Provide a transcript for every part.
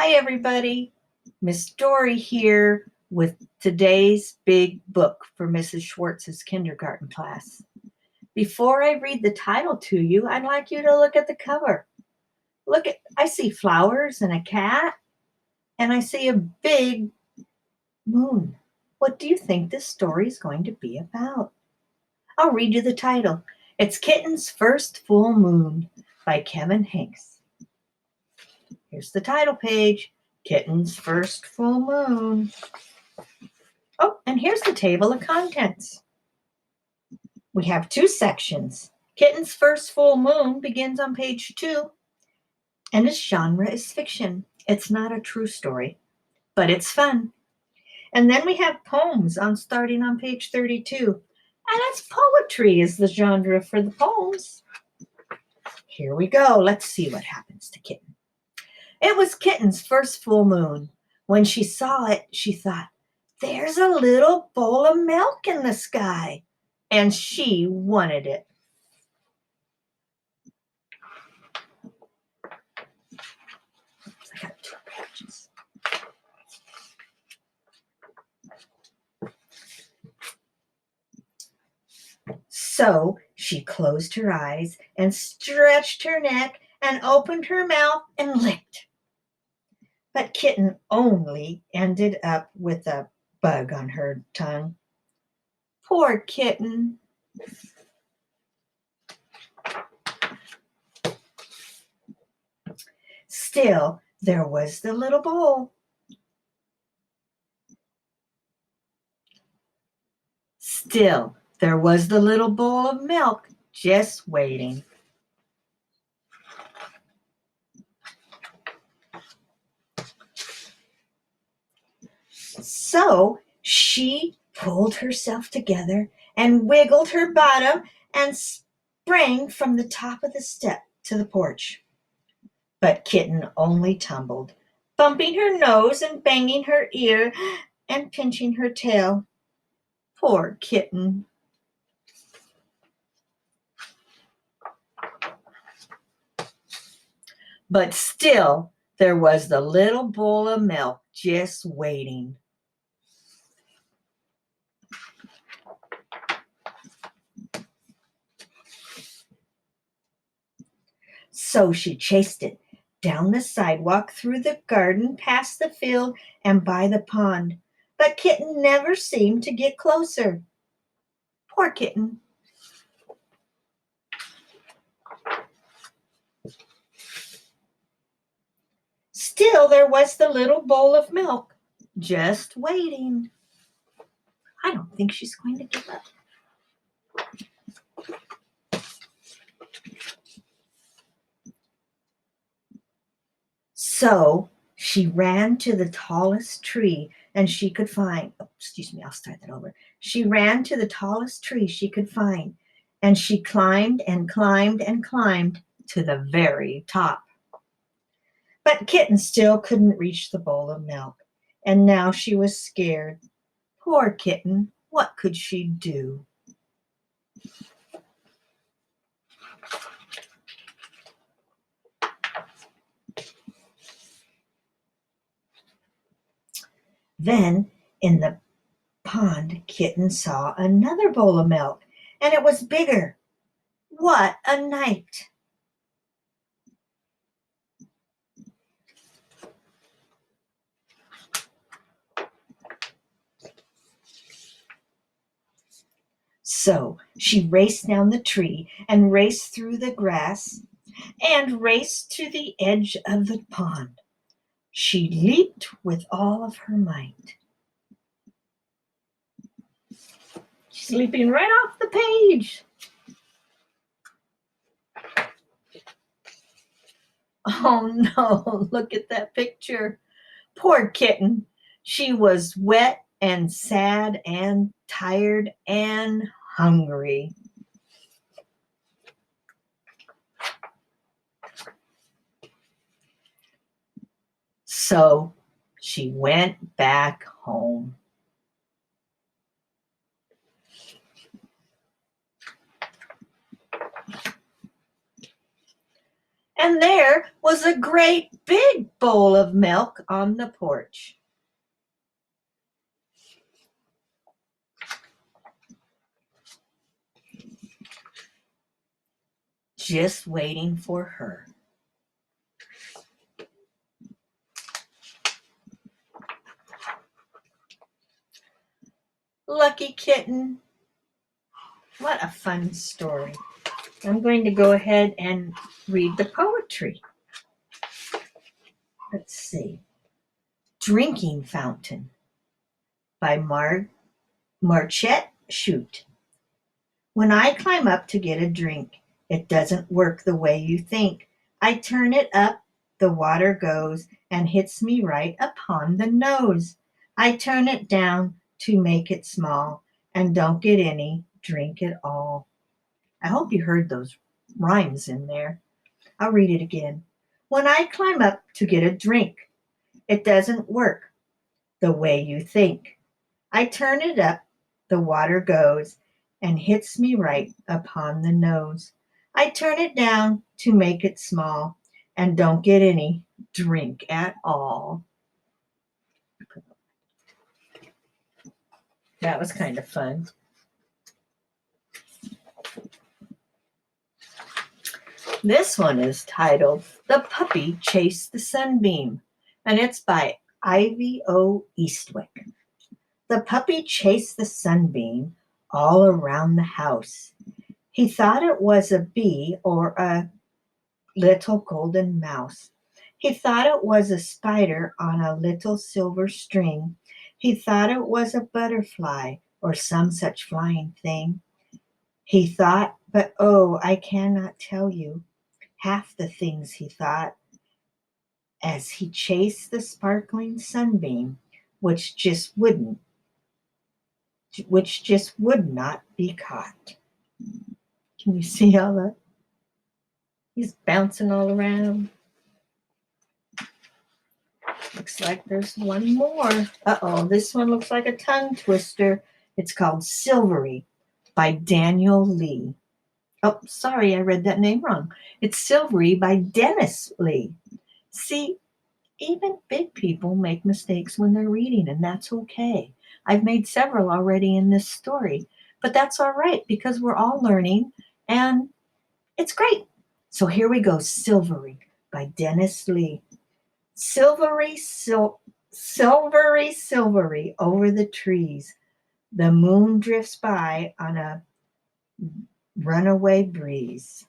Hi, everybody. Miss Dory here with today's big book for Mrs. Schwartz's kindergarten class. Before I read the title to you, I'd like you to look at the cover. I see flowers and a cat, and I see a big moon. What do you think this story is going to be about? I'll read you the title. It's Kitten's First Full Moon by Kevin Hanks. Here's the title page. Kitten's First Full Moon. Oh, and here's the table of contents. We have two sections. Kitten's First Full Moon begins on page 2, and its genre is fiction. It's not a true story, but it's fun. And then we have poems starting on page 32, and that's poetry is the genre for the poems. Here we go. Let's see what happens to Kitten. It was Kitten's first full moon. When she saw it, she thought, "There's a little bowl of milk in the sky," and she wanted it. I got 2 pages. So she closed her eyes and stretched her neck and opened her mouth and licked. But Kitten only ended up with a bug on her tongue. Poor Kitten. Still, there was the little bowl. Still, there was the little bowl of milk just waiting. So she pulled herself together and wiggled her bottom and sprang from the top of the step to the porch. But Kitten only tumbled, bumping her nose and banging her ear and pinching her tail. Poor Kitten. But still, there was the little bowl of milk just waiting. So she chased it down the sidewalk, through the garden, past the field, and by the pond. But Kitten never seemed to get closer. Poor Kitten. Still, there was the little bowl of milk, just waiting. I don't think she's going to give up. So she ran to the tallest tree and she could find. Oh, excuse me, I'll start that over. She ran to the tallest tree she could find, and she climbed and climbed and climbed to the very top. But Kitten still couldn't reach the bowl of milk, and now she was scared. Poor Kitten, what could she do? Then in the pond, Kitten saw another bowl of milk, and it was bigger. What a night! So she raced down the tree and raced through the grass and raced to the edge of the pond. She leaped with all of her might. She's leaping right off the page. Oh no, look at that picture. Poor Kitten. She was wet and sad and tired and hungry. So she went back home. And there was a great big bowl of milk on the porch. Just waiting for her. Lucky Kitten. What a fun story. I'm going to go ahead and read the poetry. Let's see. Drinking Fountain by Marchette Chute. When I climb up to get a drink, it doesn't work the way you think. I turn it up, the water goes and hits me right upon the nose. I turn it down to make it small and don't get any drink at all. I hope you heard those rhymes in there. I'll read it again. When I climb up to get a drink, it doesn't work the way you think. I turn it up, the water goes and hits me right upon the nose. I turn it down to make it small and don't get any drink at all. That was kind of fun. This one is titled The Puppy Chased the Sunbeam, and it's by Ivy O. Eastwick. The puppy chased the sunbeam all around the house. He thought it was a bee or a little golden mouse. He thought it was a spider on a little silver string. He thought it was a butterfly or some such flying thing. He thought, but oh, I cannot tell you half the things he thought as he chased the sparkling sunbeam, which just wouldn't, which just would not be caught. Can you see all that? He's bouncing all around. Looks like there's one more. Uh-oh, this one looks like a tongue twister. It's called Silvery by Daniel Lee. Oh, sorry, I read that name wrong. It's Silvery by Dennis Lee. See, even big people make mistakes when they're reading, and that's okay. I've made several already in this story, but that's all right because we're all learning and it's great. So here we go, Silvery by Dennis Lee. Silvery, silvery, silvery over the trees. The moon drifts by on a runaway breeze.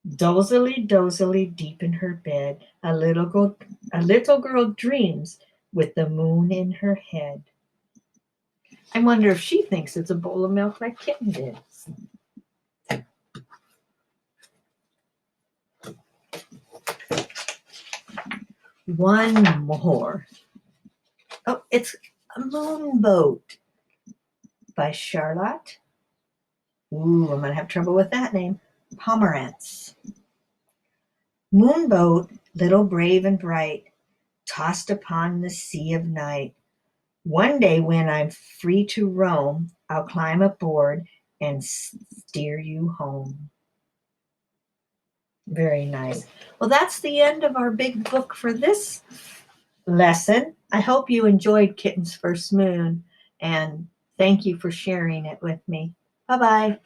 Dozily, dozily, deep in her bed, a little girl dreams with the moon in her head. I wonder if she thinks it's a bowl of milk like Kitten did. One more. Oh, it's a moonboat by Charlotte. Ooh, I'm going to have trouble with that name. Pomerantz. Moonboat, little brave and bright, tossed upon the sea of night. One day when I'm free to roam, I'll climb aboard and steer you home. Very nice. Well, that's the end of our big book for this lesson. I hope you enjoyed Kitten's First Moon, and thank you for sharing it with me. Bye-bye.